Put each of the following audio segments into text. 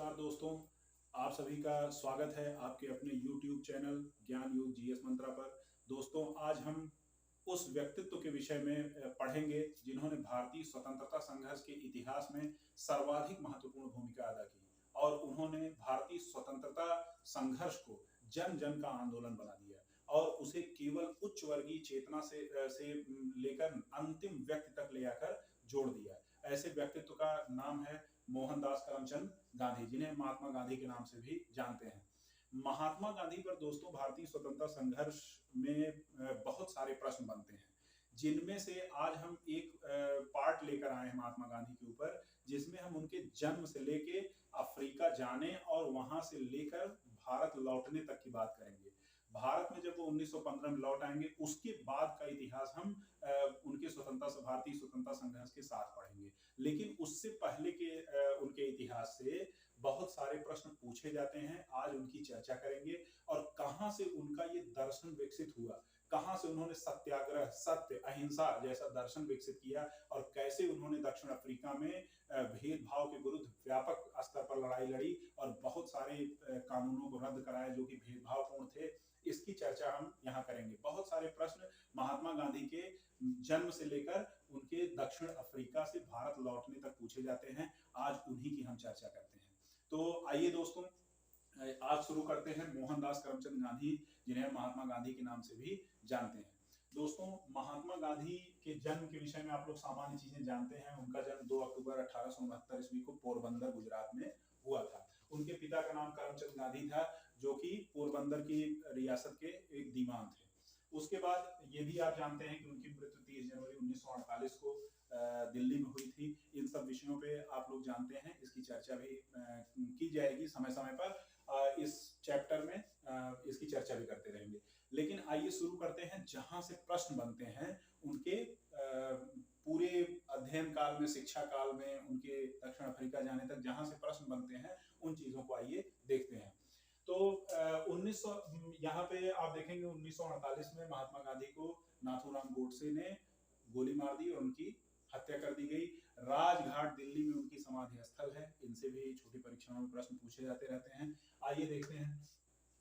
नमस्कार दोस्तों, आप सभी का स्वागत है आपके अपने YouTube चैनल ज्ञान युग जीएस मंत्रा पर। दोस्तों, आज हम उस व्यक्तित्व के विषय में पढ़ेंगे जिन्होंने भारतीय स्वतंत्रता संघर्ष के इतिहास में सर्वाधिक महत्वपूर्ण भूमिका अदा की और उन्होंने भारतीय स्वतंत्रता संघर्ष को जन जन का आंदोलन बना दिया और उसे केवल उच्च वर्गीय चेतना से लेकर अंतिम व्यक्ति तक ले आकर जोड़ दिया। ऐसे व्यक्तित्व का नाम है मोहनदास करमचंद गांधी, जिन्हें महात्मा गांधी के नाम से भी जानते हैं। महात्मा गांधी पर दोस्तों भारतीय स्वतंत्रता संघर्ष में बहुत सारे प्रश्न बनते हैं, जिनमें से आज हम एक पार्ट लेकर आए हैं महात्मा गांधी के ऊपर, जिसमें हम उनके जन्म से लेके अफ्रीका जाने और वहां से लेकर भारत लौटने तक की बात करेंगे। भारत में जब वो 1915 में लौट आएंगे, उसके बाद का इतिहास हम उनके भारतीय स्वतंत्रता संघर्ष के साथ पढ़ेंगे। लेकिन उससे पहले के उनके इतिहास से बहुत सारे प्रश्न पूछे जाते हैं, आज उनकी चर्चा करेंगे और कहां से उनका ये दर्शन विकसित हुआ, कहां से उन्होंने सत्याग्रह, सत्य, अहिंसा जैसा दर्शन विकसित किया और कैसे उन्होंने दक्षिण अफ्रीका में भेदभाव के विरुद्ध व्यापक स्तर पर लड़ाई लड़ी और बहुत सारे कानूनों को रद्द कराया जो कि भेदभावपूर्ण थे। इसकी चर्चा हम यहाँ करेंगे। बहुत सारे प्रश्न महात्मा गांधी के जन्म से लेकर उनके दक्षिण अफ्रीका से भारत लौटने तक पूछे जाते हैं, आज उन्हीं की हम चर्चा करते हैं। तो आइए दोस्तों, आज शुरू करते हैं मोहनदास करमचंद गांधी, जिन्हें महात्मा गांधी के नाम से भी जानते हैं। दोस्तों, महात्मा गांधी के जन्म के विषय में आप लोग सामान्य चीजें जानते हैं। उनका जन्म 2 अक्टूबर 1869 ईस्वी को पोरबंदर गुजरात में हुआ था। उनके पिता का नाम करमचंद गांधी था, जो कि पोरबंदर की रियासत के एक दीवान थे। उसके बाद ये भी आप जानते हैं कि उनकी मृत्यु 30 जनवरी 1948 को दिल्ली में हुई थी। इन सब विषयों पे आप लोग जानते हैं, इसकी चर्चा भी की जाएगी समय समय पर। इस चैप्टर में इसकी चर्चा भी करते रहेंगे। लेकिन आइए शुरू करते हैं जहां से प्रश्न बनते हैं उनके पूरे अध्ययन काल में, शिक्षा काल में, उनके दक्षिण अफ्रीका जाने तक जहां से प्रश्न बनते हैं उन चीजों को आइए देखते हैं। तो 1900 यहाँ पे आप देखेंगे 1948 में महात्मा गांधी को नाथूराम गोडसे ने गोली मार दी और उनकी हत्या कर दी गई। राजघाट दिल्ली में उनकी समाधि स्थल है। इनसे भी छोटी परीक्षाओं में प्रश्न पूछे जाते रहते हैं। आइए देखते हैं।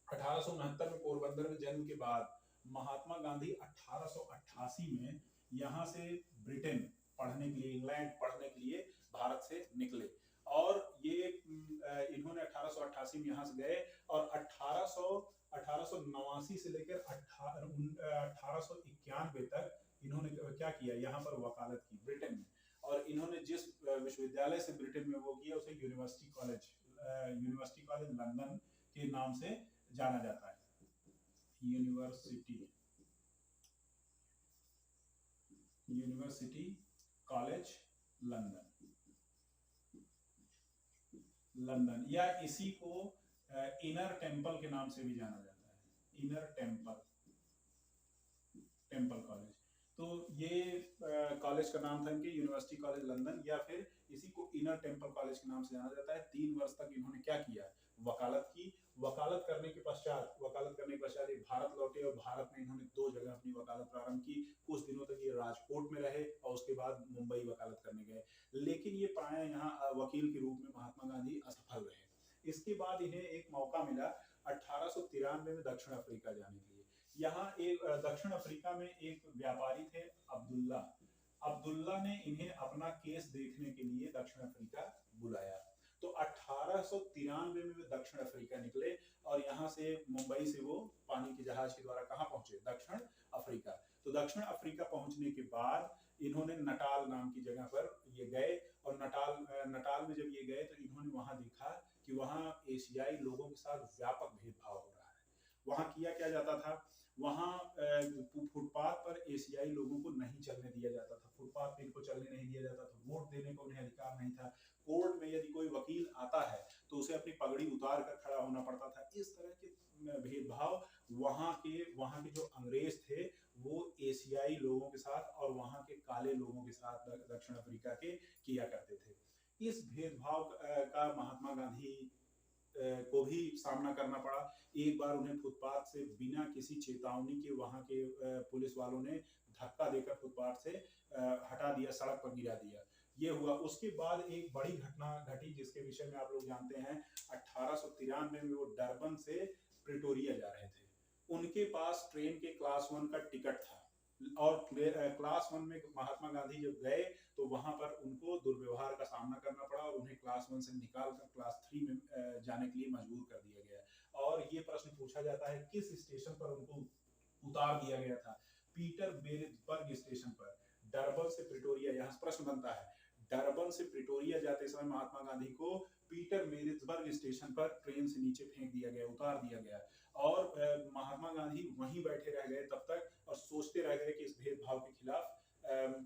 1869 में पोरबंदर में जन्म के बाद महात्मा गांधी 1888 में यहाँ से ब्रिटेन पढ़ने के लिए, इंग्लैंड पढ़ने के लिए भारत से निकले और ये इन्होंने 1888 में यहाँ से गए और 1889 से लेकर 1891 तक इन्होंने क्या किया, यहाँ पर वकालत की ब्रिटेन में। और इन्होंने जिस विश्वविद्यालय से ब्रिटेन में वो किया उसे यूनिवर्सिटी कॉलेज लंदन के नाम से जाना जाता है। यूनिवर्सिटी कॉलेज लंदन, या इसी को इनर टेम्पल के नाम से भी जाना जाता है। Inner temple college. तो ये कॉलेज का नाम था इनके यूनिवर्सिटी कॉलेज लंदन, या फिर इसी को इनर टेम्पल कॉलेज के नाम से जाना जाता है। 3 वर्ष तक इन्होंने क्या किया, वकालत की। वकालत करने के पश्चात ये भारत लौटे और भारत में इन्होंने 2 जगह अपनी वकालत प्रारंभ की। कुछ दिनों तक ये राजकोट में रहे और उसके बाद मुंबई वकालत करने गए, लेकिन ये प्राय यहाँ वकील के रूप में महात्मा गांधी असफल रहे। इसके बाद इन्हें एक मौका मिला 1893 में दक्षिण अफ्रीका जाने के लिए। यहाँ एक दक्षिण अफ्रीका में एक व्यापारी थे अब्दुल्ला ने इन्हें अपना केस देखने के लिए दक्षिण अफ्रीका बुलाया। तो 1893 में वे दक्षिण अफ्रीका निकले और यहाँ से मुंबई से वो पानी के जहाज के द्वारा कहाँ पहुंचे, दक्षिण अफ्रीका। तो दक्षिण अफ्रीका पहुंचने के बाद इन्होंने नटाल नाम की जगह पर ये गए और नटाल में जब ये गए तो इन्होंने वहां देखा कि वहां एशियाई लोगों के साथ व्यापक भेदभाव हो रहा है। वहां किया क्या जाता था, वहां फुटपाथ पर एशियाई लोगों को नहीं चलने दिया जाता था। फुटपाथ पे इनको चलने नहीं दिया जाता था। वोट देने को उन्हें अधिकार नहीं था। कोर्ट में यदि कोई वकील आता है तो उसे अपनी पगड़ी उतार कर खड़ा होना पड़ता था। इस तरह के भेदभाव वहां के जो अंग्रेज थे वो एशियाई लोगों के साथ और वहां के काले लोगों के साथ दक्षिण अफ्रीका के किया करते थे। इस भेदभाव का महात्मा गांधी को भी सामना करना पड़ा। एक बार उन्हें फुटपाथ से बिना किसी चेतावनी के वहां के पुलिस वालों ने धक्का देकर फुटपाथ से हटा दिया, सड़क पर गिरा दिया। ये हुआ। उसके बाद एक बड़ी घटना घटी जिसके विषय में आप लोग जानते हैं। 1893 में वो डरबन से प्रिटोरिया जा रहे थे। उनके पास ट्रेन के क्लास 1 का टिकट था और क्लास 1 में महात्मा गांधी जब गए तो वहां पर उनको दुर्व्यवहार का सामना करना पड़ा और उन्हें क्लास 1 से निकालकर क्लास 3 में जाने के लिए मजबूर कर दिया गया। और ये प्रश्न पूछा जाता है किस स्टेशन पर उनको उतार दिया गया था। पीटरबेरिजबर्ग स्टेशन पर। डरबन से प्रिटोरिया, यहाँ प्रश्न बनता है, डरबन से प्रिटोरिया जाते समय महात्मा गांधी को पीटरबेरिजबर्ग स्टेशन पर ट्रेन से नीचे फेंक दिया गया, उतार दिया गया और महात्मा गांधी वहीं बैठे रह गए तब तक और सोचते रह गए कि इस भेदभाव के खिलाफ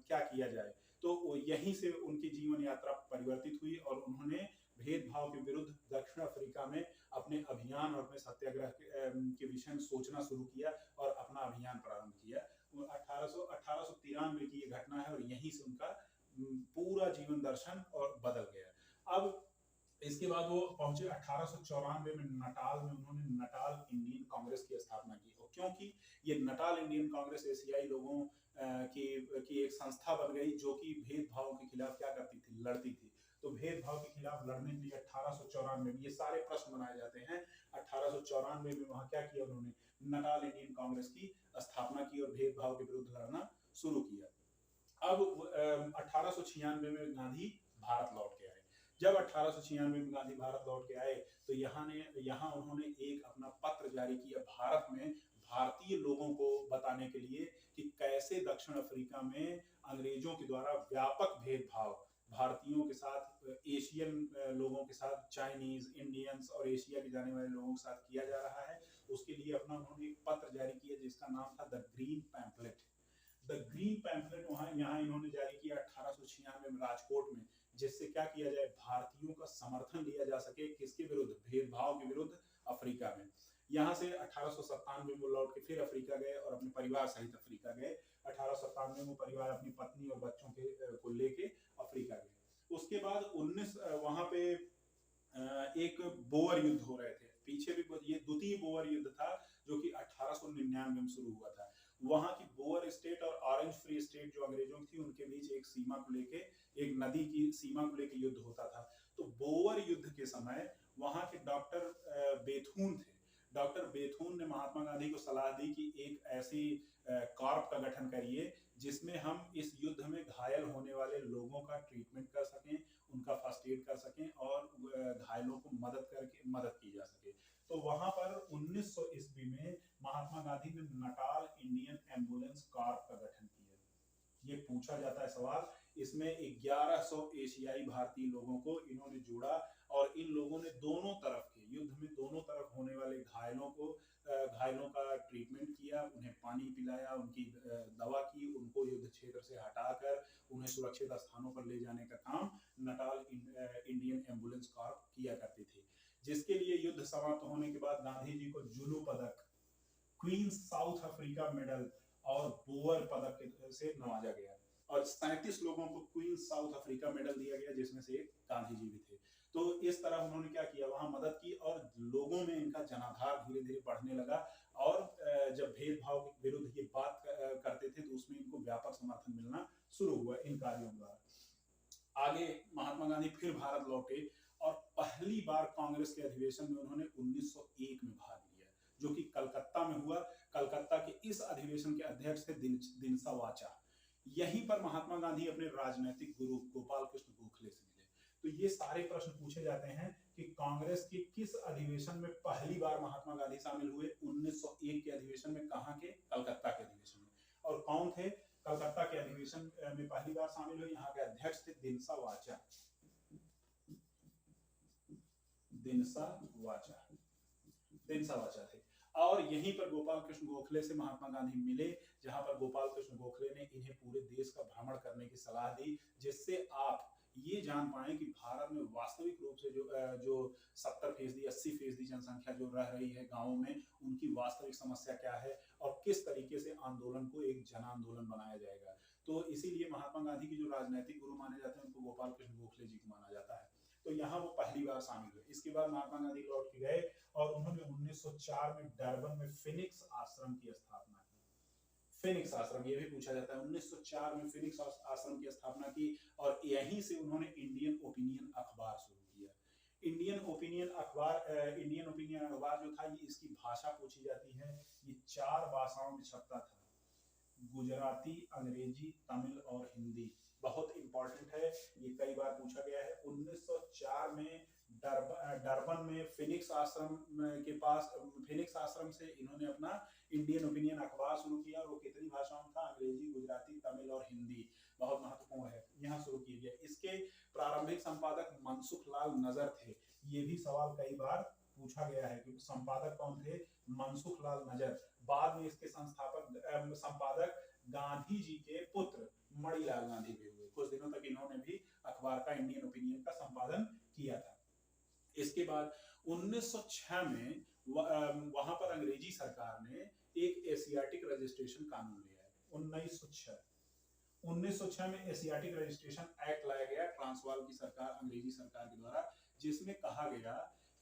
क्या किया जाए। तो यहीं से उनकी जीवन यात्रा परिवर्तित हुई और उन्होंने भेदभाव के विरुद्ध दक्षिण अफ्रीका में अपने अभियान और अपने सत्याग्रह के विषय में सोचना शुरू किया और अपना अभियान प्रारंभ किया। 1893 की ये घटना है और यहीं से उनका पूरा जीवन दर्शन और बदल गया। अब इसके बाद वो पहुंचे 1894 में नटाल में, उन्होंने नटाल इंडियन कांग्रेस की स्थापना की। और क्योंकि ये नटाल इंडियन कांग्रेस एशियाई लोगों की एक संस्था बन गई जो कि भेदभाव के खिलाफ क्या करती थी, लड़ती थी। तो भेदभाव के खिलाफ लड़ने के लिए 1894 में ये सारे प्रश्न बनाए जाते हैं। 1894 में वहां क्या किया उन्होंने, नटाल इंडियन कांग्रेस की स्थापना की और भेदभाव के विरुद्ध लड़ना शुरू किया। अब 1896 में गांधी भारत लौट के आए। जब 1896 में गांधी भारत लौट के आए तो यहाँ उन्होंने एक अपना पत्र जारी किया भारत में भारतीय लोगों को बताने के लिए कि कैसे दक्षिण अफ्रीका में अंग्रेजों के द्वारा व्यापक भेदभाव भारतीयों के साथ, एशियन लोगों के साथ, चाइनीज, इंडियंस और एशिया के जाने वाले लोगों के साथ किया जा रहा है। उसके लिए अपना उन्होंने एक पत्र जारी किया जिसका नाम था the green pamphlet. The green pamphlet यहाँ इन्होंने जारी किया 1896 में राजकोट में, जिससे क्या किया जाए, भारतीयों का समर्थन लिया जा सके किसके विरुद्ध, भेदभाव के विरुद्ध अफ्रीका में। यहाँ से 1897 में वो लौट के फिर अफ्रीका गए और अपने परिवार सहित अफ्रीका गए। 1897 में वो परिवार अपनी पत्नी और बच्चों को लेके अफ्रीका गए। उसके बाद 19 वहां पे एक बोअर युद्ध हो रहे थे। पीछे भी ये द्वितीय बोअर युद्ध था जो कि 1899 में शुरू हुआ था। वहां की बोअर स्टेट और ऑरेंज फ्री स्टेट जो अंग्रेजों की थी उनके बीच एक सीमा को लेके, एक नदी की सीमा को लेके युद्ध होता था। तो बोअर युद्ध के समय वहां के डॉक्टर बेथून थे। डॉक्टर बेथून ने महात्मा गांधी को सलाह दी कि एक ऐसी कॉर्प का गठन करिए जिसमें हम इस युद्ध में घायल होने वाले लोगों का ट्रीटमेंट कर सकें, उनका फर्स्ट एड कर सकें और घायलों को मदद की जा सके। तो वहां पर 1900 ईस्वी में महात्मा गांधी ने नटाल इंडियन एम्बुलेंस कॉर्प का गठन किया। ये पूछा जाता है सवाल, इसमें 1100 एशियाई भारतीय लोगों को इन्होंने जोड़ा और इन लोगों ने दोनों तरफ के युद्ध में दोनों तरफ होने वाले घायलों का ट्रीटमेंट किया, उन्हें पानी पिलाया, उनकी दवा की, उनको युद्ध क्षेत्र से हटाकर उन्हें सुरक्षित स्थानों पर ले जाने का काम नटाल इंडियन एम्बुलेंस कॉर्प किया करती थी। जिसके लिए युद्ध समाप्त होने के बाद गांधी जी को जुलू पदक, क्वींस साउथ अफ्रीका मेडल और बोअर पदक से नवाजा गया और 37 लोगों को क्वींस साउथ अफ्रीका मेडल दिया गया जिसमें से गांधी जी भी थे। तो इस तरह उन्होंने क्या किया, वहां मदद की और लोगों में इनका जनाधार धीरे धीरे बढ़ने लगा और जब भेदभाव के विरुद्ध ये बात करते थे तो उसमें इनको व्यापक समर्थन मिलना शुरू हुआ इन कार्यों द्वारा। आगे महात्मा गांधी फिर भारत लौटे और पहली बार कांग्रेस के अधिवेशन में उन्होंने 1901 में भाग लिया जो कि कलकत्ता में हुआ। कलकत्ता के इस अधिवेशन के अध्यक्ष थे दिनसा वाचा। यहीं पर महात्मा गांधी अपने राजनीतिक गुरु गोपाल कृष्ण गोखले से मिले। तो ये सारे प्रश्न पूछे जाते हैं कि कांग्रेस के किस अधिवेशन में पहली बार महात्मा गांधी शामिल हुए। 1901 के अधिवेशन में, कहां के, कलकत्ता के अधिवेशन में। और कौन थे कलकत्ता के अधिवेशन में पहली बार शामिल हुए, यहाँ के अध्यक्ष थे दिनसा वाचा। दिनसा वाचा थे और यहीं पर गोपाल कृष्ण गोखले से महात्मा गांधी मिले, जहां पर गोपाल कृष्ण गोखले ने इन्हें पूरे देश का भ्रमण करने की सलाह दी, जिससे आप ये जान पाए कि भारत में वास्तविक रूप से जो 70% 80% जनसंख्या जो रह रही है गांवों में, उनकी वास्तविक समस्या क्या है और किस तरीके से आंदोलन को एक जन आंदोलन बनाया जाएगा। तो इसीलिए महात्मा गांधी की जो राजनीतिक गुरु माने जाते हैं उनको गोपाल कृष्ण गोखले जी को माना जाता है। तो यहाँ वो पहली बार शामिल हुए। इसके बाद महात्मा गांधी लौट के गए और उन्होंने 1904 में डरबन में फिनिक्स आश्रम की स्थापना की। फिनिक्स आश्रम, ये भी पूछा जाता है। 1904 में फिनिक्स आश्रम की स्थापना की और यहीं से उन्होंने इंडियन ओपिनियन अखबार शुरू किया। इंडियन ओपिनियन अखबार जो था, ये इसकी भाषा पूछी जाती है, ये 4 भाषाओं में छपता था, गुजराती, अंग्रेजी, तमिल और हिंदी। बहुत इंपॉर्टेंट है, ये कई बार पूछा गया है। 1904 में डरबन में फिनिक्स आश्रम के पास, फिनिक्स आश्रम से इन्होंने अपना इंडियन ओपिनियन अखबार शुरू किया और वो कितनी भाषाओं में था, अंग्रेजी, गुजराती, तमिल और हिंदी। बहुत महत्वपूर्ण है, यहाँ शुरू किया गया। इसके प्रारंभिक संपादक मनसुख लाल नजर थे। ये भी सवाल कई बार पूछा गया है कि संपादक कौन थे, मनसुख लाल नजर। बाद में इसके संपादक गांधी जी के पुत्र मणिलाल गांधी भी हुए। कुछ दिनों तक इन्होंने भी अखबार का, इंडियन ओपिनियन का संपादन किया था। इसके बाद 1906 में वहां पर अंग्रेजी सरकार ने एक एशियाटिक रजिस्ट्रेशन कानून लिया है। 1906 में एशियाटिक रजिस्ट्रेशन एक्ट लाया गया ट्रांसवाल की सरकार, अंग्रेजी सरकार के द्वारा, जिसमें कहा गया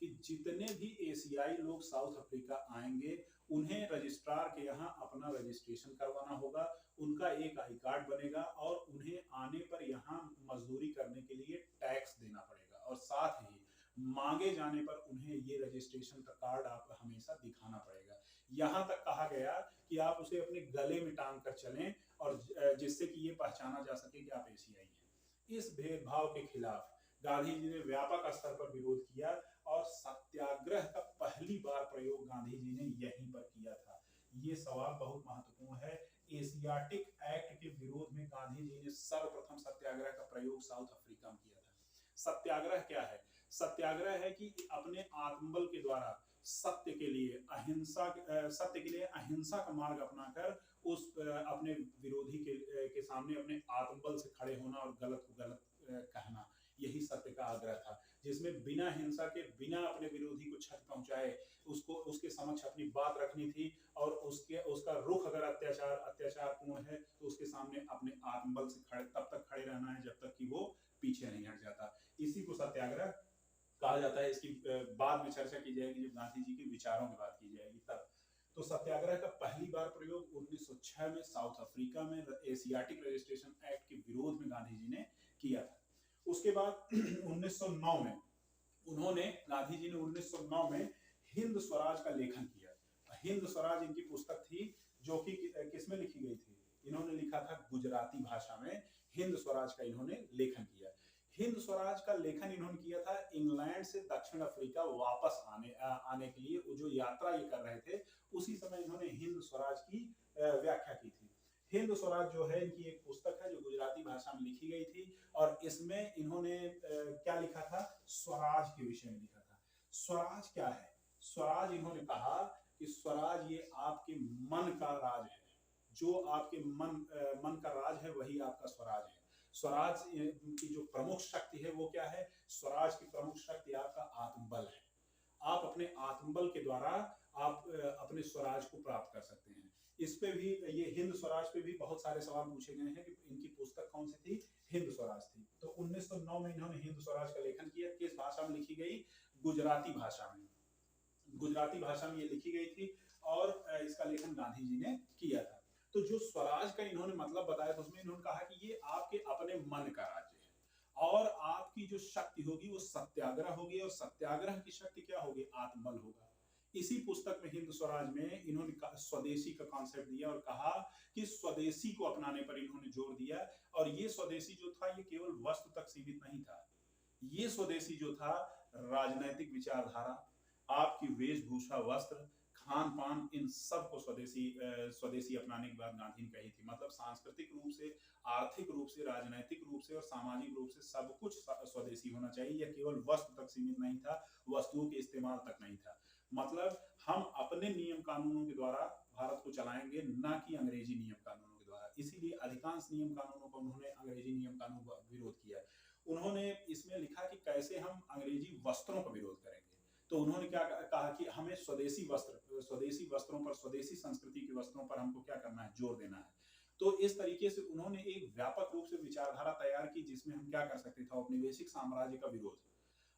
कि जितने भी एशियाई लोग साउथ अफ्रीका आएंगे उन्हें रजिस्ट्रार के यहाँ अपना रजिस्ट्रेशन करवाना होगा, उनका एक आई कार्ड बनेगा और उन्हें आने पर यहाँ मजदूरी करने के लिए टैक्स देना पड़ेगा, और साथ ही मांगे जाने पर उन्हें ये रजिस्ट्रेशन का कार्ड आप हमेशा दिखाना पड़ेगा। यहाँ तक कहा गया कि आप उसे अपने गले में टांग कर चलें और जिससे कि ये पहचाना जा सके कि आप एशियाई हैं। इस भेदभाव के खिलाफ गांधी जी ने व्यापक स्तर पर विरोध किया और सत्याग्रह का पहली बार प्रयोग गांधी जी ने यहीं पर किया था। ये सवाल बहुत महत्वपूर्ण है। एशियाटिक एक्ट के विरोध में गांधी जी ने सर्वप्रथम सत्याग्रह का प्रयोग साउथ अफ्रीका में किया था। सत्याग्रह क्या है? सत्याग्रह है कि अपने आत्मबल के द्वारा सत्य के लिए अहिंसा का मार्ग अपनाकर उस अपने विरोधी के सामने अपने आत्मबल से खड़े होना और गलत को गलत कहना, यही सत्य का आग्रह था, जिसमें बिना हिंसा के, बिना अपने विरोधी को क्षति पहुंचाए उसको उसके समक्ष अपनी बात रखनी थी, और उसका रुख अगर अत्याचारपूर्ण है तो उसके सामने अपने आत्मबल से तब तक खड़े रहना है जब तक कि वो पीछे नहीं हट जाता। इसी को सत्याग्रह कहा जाता है। इसकी बाद में चर्चा की जाएगी जब गांधी जी के विचारों की बात की जाएगी तब। तो सत्याग्रह का पहली बार प्रयोग 1906 में साउथ अफ्रीका में एशियाटिक रजिस्ट्रेशन एक्ट के विरोध में गांधी जी ने किया था। उसके बाद 1909 में गांधी जी ने 1909 में हिंद स्वराज का लेखन किया। हिंद स्वराज इनकी पुस्तक थी, जो कि किसमें लिखी गई थी? इन्होंने लिखा था गुजराती भाषा में। हिंद स्वराज का इन्होंने लेखन किया। हिंद स्वराज का लेखन इन्होंने किया था इंग्लैंड से दक्षिण अफ्रीका वापस आने के लिए। वो जो यात्रा ये कर रहे थे उसी समय इन्होंने हिंद स्वराज की व्याख्या की थी। हिंद स्वराज जो है, इनकी एक पुस्तक है जो गुजराती भाषा में लिखी गई थी, और इसमें इन्होंने क्या लिखा था? स्वराज के विषय में लिखा था। स्वराज क्या है? स्वराज, इन्होंने कहा कि स्वराज ये आपके मन का राज है। जो आपके मन का राज है वही आपका स्वराज है। स्वराज की जो प्रमुख शक्ति है वो क्या है? स्वराज की प्रमुख शक्ति आपका आत्मबल है। आप अपने आत्मबल के द्वारा आप अपने स्वराज को प्राप्त कर सकते हैं। इस पे भी, ये हिंद स्वराज पे भी बहुत सारे सवाल पूछे गए हैं कि इनकी पुस्तक कौन सी थी? हिंद स्वराज थी। तो 1909 में इन्होंने हिंद स्वराज का लेखन किया। किस भाषा में लिखी गई? गुजराती भाषा में। गुजराती भाषा में ये लिखी गई थी और इसका लेखन गांधी जी ने किया था। तो जो स्वराज का इन्होंने मतलब बताया था उसमें इन्होंने कहा कि ये आपके अपने मन का राज्य है, और आपकी जो शक्ति होगी वो सत्याग्रह होगी, और सत्याग्रह की शक्ति क्या होगी? आत्मबल होगा। इसी पुस्तक में, हिंद स्वराज में, इन्होंने स्वदेशी का कॉन्सेप्ट दिया और कहा कि स्वदेशी को अपनाने पर इन्होंने जोर दिया। और ये स्वदेशी जो था ये केवल वस्त्र तक सीमित नहीं था। ये स्वदेशी जो था राजनैतिक विचारधारा, आपकी वेशभूषा, वस्त्र, खान पान, इन सब को स्वदेशी अपनाने की बात गांधी ने कही थी। मतलब सांस्कृतिक रूप से, आर्थिक रूप से, राजनीतिक रूप से और सामाजिक रूप से सब कुछ स्वदेशी होना चाहिए। यह केवल वस्त्र तक सीमित नहीं था, वस्तुओं के इस्तेमाल तक नहीं था। मतलब हम अपने नियम कानूनों के द्वारा भारत को चलाएंगे, ना कि अंग्रेजी नियम कानूनों के द्वारा। इसीलिए अधिकांश नियम कानूनों का उन्होंने अंग्रेजी नियम कानून का विरोध किया। उन्होंने इसमें लिखा कि कैसे हम अंग्रेजी वस्त्रों का विरोध करेंगे। तो उन्होंने क्या कहा कि हमें स्वदेशी वस्त्रों पर, स्वदेशी संस्कृति के वस्त्रों पर हमको क्या करना है? जोर देना है। तो इस तरीके से उन्होंने एक व्यापक रूप से विचारधारा तैयार की जिसमें हम क्या कर सकते थे? औपनिवेशिक साम्राज्य का विरोध।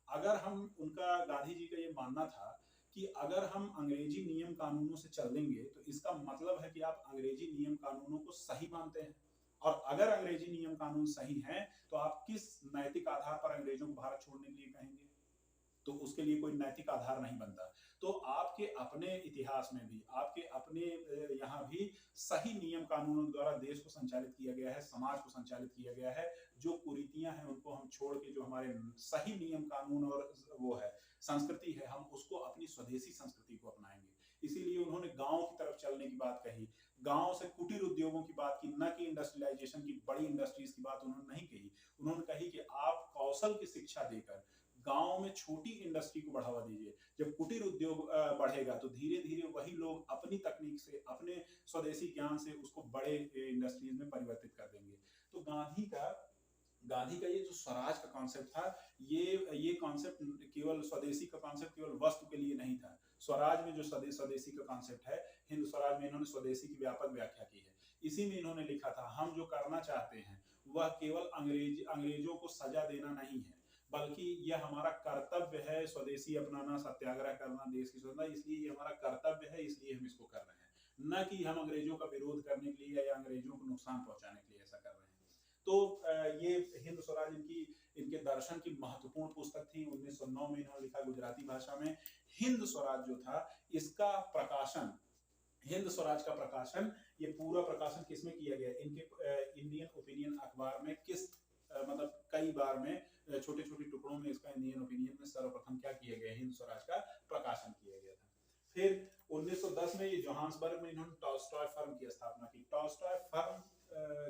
अगर हम उनका, गांधी जी का ये मानना था कि अगर हम अंग्रेजी नियम कानूनों से चल देंगे तो इसका मतलब है कि आप अंग्रेजी नियम कानूनों को सही मानते हैं, और अगर अंग्रेजी नियम कानून सही हैं तो आप किस नैतिक आधार पर अंग्रेजों को भारत छोड़ने के लिए कहेंगे? तो उसके लिए कोई नैतिक आधार नहीं बनता। तो आपके अपने इतिहास में भी, आपके अपने यहाँ भी सही नियम कानूनों द्वारा देश को संचालित किया गया है, समाज को संचालित किया गया है। जो कुरीतियां हैं उनको हम छोड़ के जो हमारे सही नियम कानून और वो है संस्कृति है, हम उसको अपनी स्वदेशी संस्कृति को अपनाएंगे। इसीलिए उन्होंने गांव की तरफ चलने की बात कही, गांव से कुटीर उद्योगों की बात की, न कि इंडस्ट्रियलाइजेशन की, बड़ी इंडस्ट्रीज की बात उन्होंने नहीं कही। उन्होंने कही कि आप कौशल की शिक्षा देकर गांव में छोटी इंडस्ट्री को बढ़ावा दीजिए। जब कुटीर उद्योग बढ़ेगा तो धीरे धीरे वही लोग अपनी तकनीक से, अपने स्वदेशी ज्ञान से उसको बड़े इंडस्ट्रीज में परिवर्तित कर देंगे। तो गांधी का ये जो स्वराज का कॉन्सेप्ट था, ये कॉन्सेप्ट केवल स्वदेशी का कॉन्सेप्ट केवल वस्तु के लिए नहीं था। स्वराज में जो स्वदेशी का कॉन्सेप्ट है, हिंद स्वराज में इन्होंने स्वदेशी की व्यापक व्याख्या की है। इसी में इन्होंने लिखा था, हम जो करना चाहते हैं वह केवल अंग्रेजों को सजा देना नहीं है, बल्कि यह हमारा कर्तव्य है स्वदेशी अपनाना, सत्याग्रह करना, देश की स्वतंत्रता, इसलिए ये हमारा कर्तव्य है, इसलिए हम इसको कर रहे हैं, न कि हम अंग्रेजों का विरोध करने के लिए या अंग्रेजों को नुकसान पहुंचाने के लिए ऐसा कर रहे हैं। तो ये हिंद स्वराज इनके दर्शन की महत्वपूर्ण पुस्तक थी। 1909 में इन्होंने लिखा गुजराती भाषा में। हिंद स्वराज जो था, इसका प्रकाशन, हिंद स्वराज का प्रकाशन, ये पूरा प्रकाशन किसमें किया गया? इनके इंडियन ओपिनियन अखबार में मतलब कई बार में छोटे छोटे टुकड़ों में इसका इंडियन ओपिनियन में सर्वप्रथम क्या किया गया? हिंद स्वराज का प्रकाशन किया गया था। फिर 1910 में ये जोहान्सबर्ग में इन्होंने टॉलस्टॉय फर्म की स्थापना की। टॉलस्टॉय फर्म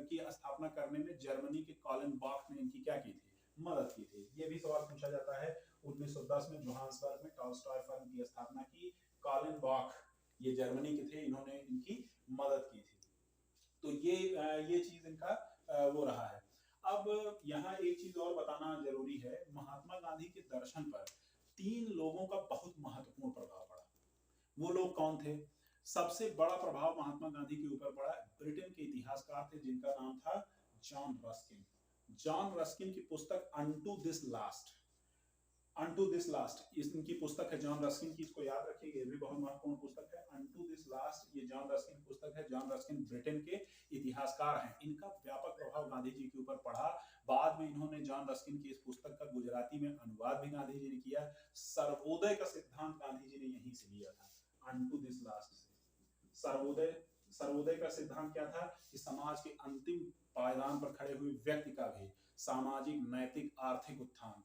की स्थापना करने में जर्मनी के कॉलिन बॉक ने इनकी क्या की थी? मदद की थी। ये भी सवाल पूछा जाता है। 1910 में जोहान्सबर्ग में टॉलस्टॉय फर्म की स्थापना की। कॉलिन बॉक ये जर्मनी के थे, इन्होंने इनकी मदद की थी। तो ये चीज इनका वो रहा है। अब यहाँ एक चीज और बताना जरूरी है, महात्मा गांधी के दर्शन पर 3 लोगों का बहुत महत्वपूर्ण प्रभाव पड़ा। वो लोग कौन थे? सबसे बड़ा प्रभाव महात्मा गांधी के ऊपर पड़ा, ब्रिटेन के इतिहासकार थे जिनका नाम था जॉन रस्किन। जॉन रस्किन की पुस्तक अनटू दिस लास्ट, इनकी पुस्तक है जॉन रस्किन की, इसको याद रखिए, ये भी बहुत महत्वपूर्ण पुस्तक है। अनटू दिस लास्ट ये जॉन रस्किन की पुस्तक है। जॉन रस्किन ब्रिटेन के इतिहासकार हैं। इनका व्यापक प्रभाव गांधी जी के ऊपर पड़ा। बाद में इन्होंने जॉन रस्किन की इस पुस्तक का गुजराती में अनुवाद भी गांधी जी ने किया। सर्वोदय का सिद्धांत गांधी जी ने यहीं से लिया था, अनटू दिस लास्ट से। सर्वोदय का सिद्धांत क्या था? कि समाज के अंतिम पायदान पर खड़े हुए व्यक्ति का भी सामाजिक, नैतिक, आर्थिक उत्थान,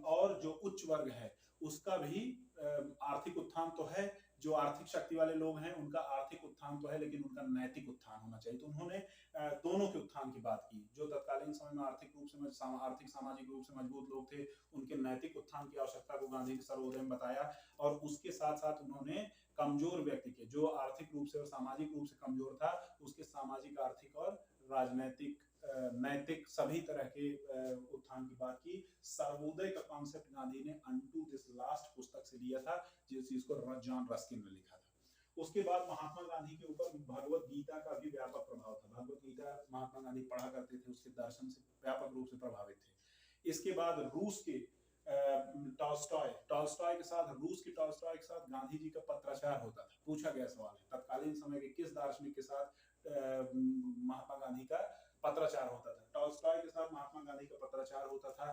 और जो उच्च वर्ग है उसका भी आर्थिक उत्थान तो है, जो आर्थिक शक्ति वाले लोग हैं उनका आर्थिक उत्थान तो है, लेकिन उनका नैतिक उत्थान होना चाहिए। तो उन्होंने दोनों के उत्थान की बात की। जो तत्कालीन समय में आर्थिक सामाजिक रूप से मजबूत लोग थे, उनके नैतिक उत्थान की आवश्यकता को गांधी ने सर्वोदय में बताया। और उसके साथ साथ उन्होंने कमजोर व्यक्ति के, जो आर्थिक रूप से और सामाजिक रूप से कमजोर था, उसके सामाजिक, आर्थिक और राजनैतिक, नैतिक सभी तरह के उत्थान की बात की। सर्वोदय का कॉन्सेप्ट गांधी ने अनटू दिस लास्ट पुस्तक से लिया था, जिसको जॉन रस्किन ने लिखा था। उसके बाद महात्मा गांधी के ऊपर भगवत गीता का भी व्यापक प्रभाव था। भगवत गीता महात्मा गांधी पढ़ा करते थे, उसके दर्शन से व्यापक रूप से प्रभावित थे। इसके बाद रूस के टॉलस्टॉय के साथ, रूस के टॉलस्टॉय के साथ गांधी जी का पत्राचार होता था। पूछा गया सवाल है, तत्कालीन समय के किस दार्शनिक के साथ महात्मा गांधी का पत्राचार होता था? टॉलस्टॉय के साथ महात्मा गांधी का पत्राचार होता था।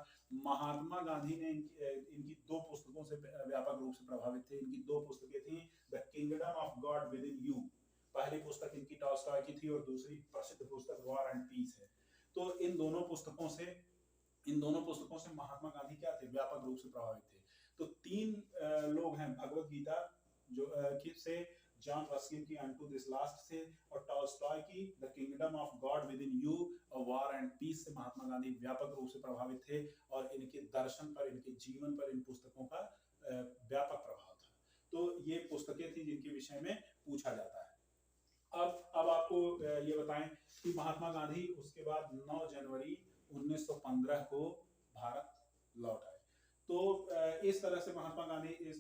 महात्मा गांधी ने इनकी 2 पुस्तकों से व्यापक रूप से प्रभावित थे। इनकी 2 पुस्तकें थी, the kingdom of God with in you, पहली पुस्तक इनकी टॉलस्टॉय की थी, और दूसरी प्रसिद्ध पुस्तक वॉर एंड पीस है। तो इन दोनों पुस्तकों से महात्मा गांधी क्या थे? व्यापक रूप से प्रभावित थे। तो 3 लोग हैं, भगवत गीता जो से, जॉन रस्किन की अनटू दिस लास्ट से, और टॉलस्टॉय की the kingdom of God with in you और वॉर एंड पीस से महात्मा गांधी व्यापक रूप से प्रभावित थे। और इनके दर्शन पर, इनके जीवन पर इन पुस्तकों का व्यापक प्रभाव था। तो ये पुस्तकें थी जिनके विषय में पूछा जाता है। अब आपको ये बताएं कि महात्मा गांधी उसके बाद 9 जनवरी 1915 को भारत लौट आए। तो इस तरह से महात्मा गांधी, इस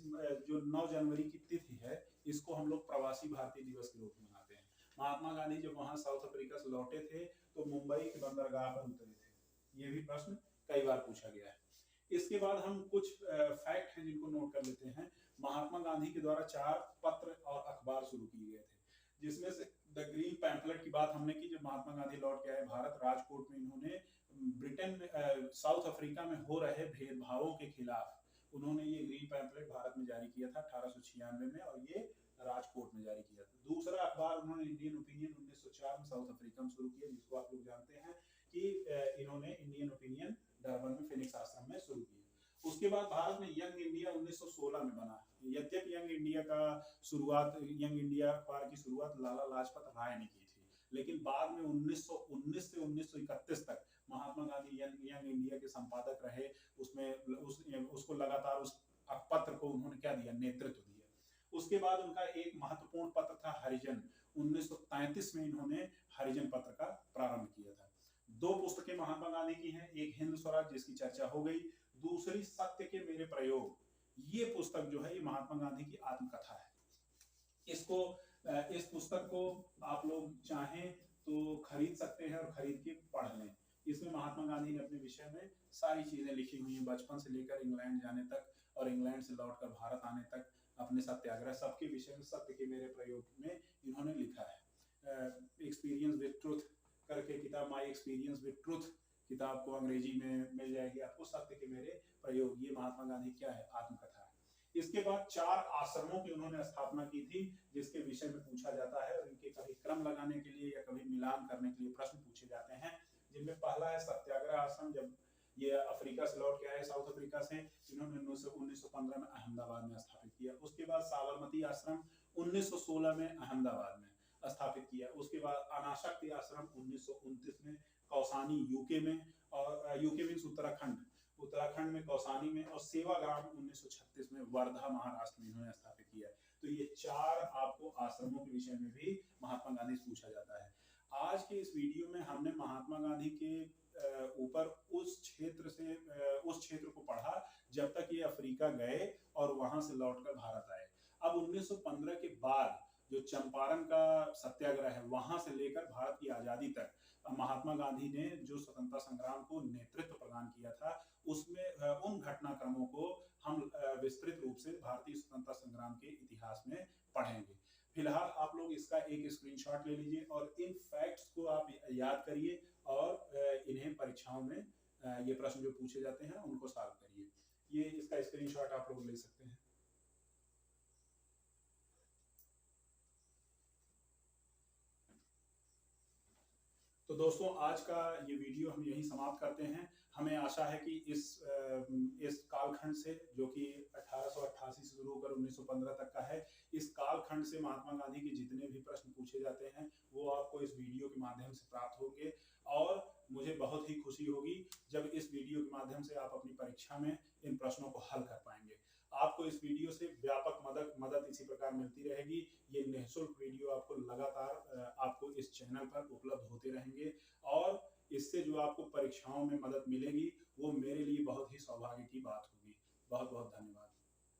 जो 9 जनवरी की तिथि है, इसको हम लोग प्रवासी भारतीय दिवस के रूप में मनाते हैं। महात्मा गांधी जब वहां साउथ अफ्रीका से लौटे थे तो मुंबई के बंदरगाह पर उतरे थे। ये भी प्रश्न कई बार पूछा गया है। इसके बाद हम कुछ फैक्ट हैं जिनको नोट कर लेते हैं। महात्मा गांधी के द्वारा 4 पत्र और अखबार शुरू किए गए थे, जिसमें से द ग्रीन पैम्फलेट की बात हमने की। जब महात्मा गांधी लौट के आए भारत, राजकोट में इन्होंने ब्रिटेन साउथ अफ्रीका में हो रहे भेदभावों के खिलाफ उन्होंने ये ग्रीन पैम्फलेट भारत में जारी किया था 1896 में, और ये राजकोट में जारी किया था। दूसरा अखबार उन्होंने इंडियन ओपिनियन 1904 में साउथ अफ्रीका में शुरू किया, जिसको आप लोग जानते हैं कि इन्होंने इंडियन ओपिनियन डरबन में फिनिक्स आश्रम में शुरू किया। उसके बाद भारत में यंग इंडिया 1916 में बना। यद्यपि यंग इंडिया का शुरुआत, यंग इंडिया अखबार की शुरुआत लाला लाजपत राय ने की थी, लेकिन बाद में 1919 से 1931 तक महात्मा गांधी यंग इंडिया के संपादक रहे। उसको लगातार उस पत्र को उन्होंने क्या दिया, नेतृत्व दिया। उसके बाद उनका एक महत्वपूर्ण पत्र था हरिजन। 1933 में इन्होंने हरिजन पत्र का प्रारंभ किया था। 2 पुस्तकें महात्मा गांधी की हैं, एक हिंद स्वराज जिसकी चर्चा हो गई, दूसरी सत्य के मेरे प्रयोग। ये पुस्तक जो है ये महात्मा गांधी की आत्मकथा है। इस पुस्तक को आप लोग चाहें तो खरीद सकते हैं और खरीद के पढ़ लें। इसमें महात्मा गांधी ने अपने विषय में सारी चीजें लिखी हुई हैं, बचपन से लेकर इंग्लैंड जाने तक और इंग्लैंड से लौटकर भारत आने तक, अपने सत्याग्रह सबके विषय में सत्य के मेरे प्रयोग में इन्होंने लिखा है। एक्सपीरियंस विद ट्रुथ करके किताब, माई एक्सपीरियंस विद ट्रुथ किताब को अंग्रेजी में मिल जाएगी आपको, सत्य के मेरे प्रयोग। ये महात्मा गांधी क्या है, आत्मकथा है। इसके बाद 4 आश्रमों की उन्होंने स्थापना की थी, जिसके विषय में पूछा जाता है और इनके कभी क्रम लगाने के लिए या कभी मिलान करने के लिए प्रश्न पूछे जाते हैं। जिनमें पहला है सत्याग्रह आश्रम। जब ये अफ्रीका से लौट के आए, साउथ अफ्रीका से, इन्होंने 1915 में अहमदाबाद में स्थापित किया। उसके बाद साबरमती आश्रम 1916 में अहमदाबाद में स्थापित किया। उसके बाद अनाशक्ति आश्रम 1929 में कौसानी यूके में, और यूके मीन्स उत्तराखंड में कौसानी में, और सेवाग्राम 1936 में वर्धा महाराष्ट्र में इन्होंने स्थापित किया। तो ये 4 आपको आश्रमों के विषय में भी महात्मा गांधी से पूछा जाता है। आज के इस वीडियो में हमने महात्मा गांधी के ऊपर उस क्षेत्र को पढ़ा जब तक ये अफ्रीका गए और वहां से लौटकर भारत आए। अब 1915 के बाद जो चंपारण का सत्याग्रह है, वहां से लेकर भारत की आजादी तक महात्मा गांधी ने जो स्वतंत्रता संग्राम को नेतृत्व प्रदान किया था, उसमें उन घटनाक्रमों को हम विस्तृत रूप से भारतीय स्वतंत्रता संग्राम के इतिहास में पढ़ेंगे। फिलहाल आप लोग इसका एक स्क्रीनशॉट ले लीजिए और इन फैक्ट्स को आप याद करिए और इन्हें परीक्षाओं में ये प्रश्न जो पूछे जाते हैं उनको सॉल्व करिए। ये इसका स्क्रीनशॉट आप लोग ले सकते हैं। तो दोस्तों, आज का ये वीडियो हम यहीं समाप्त करते हैं। हमें आशा है कि इस कालखंड से, जो कि 1888 से शुरू होकर 1915 तक का है, इस कालखंड से महात्मा गांधी के जितने भी प्रश्न पूछे जाते हैं वो आपको इस वीडियो के माध्यम से प्राप्त होंगे। और मुझे बहुत ही खुशी होगी जब इस वीडियो के माध्यम से आप अपनी परीक्षा में इन प्रश्नों को हल कर पाएंगे। आपको इस वीडियो से व्यापक मदद इसी प्रकार मिलती रहेगी। ये निःशुल्क वीडियो आपको लगातार आपको इस चैनल पर उपलब्ध होते रहेंगे और इससे जो आपको परीक्षाओं में मदद मिलेगी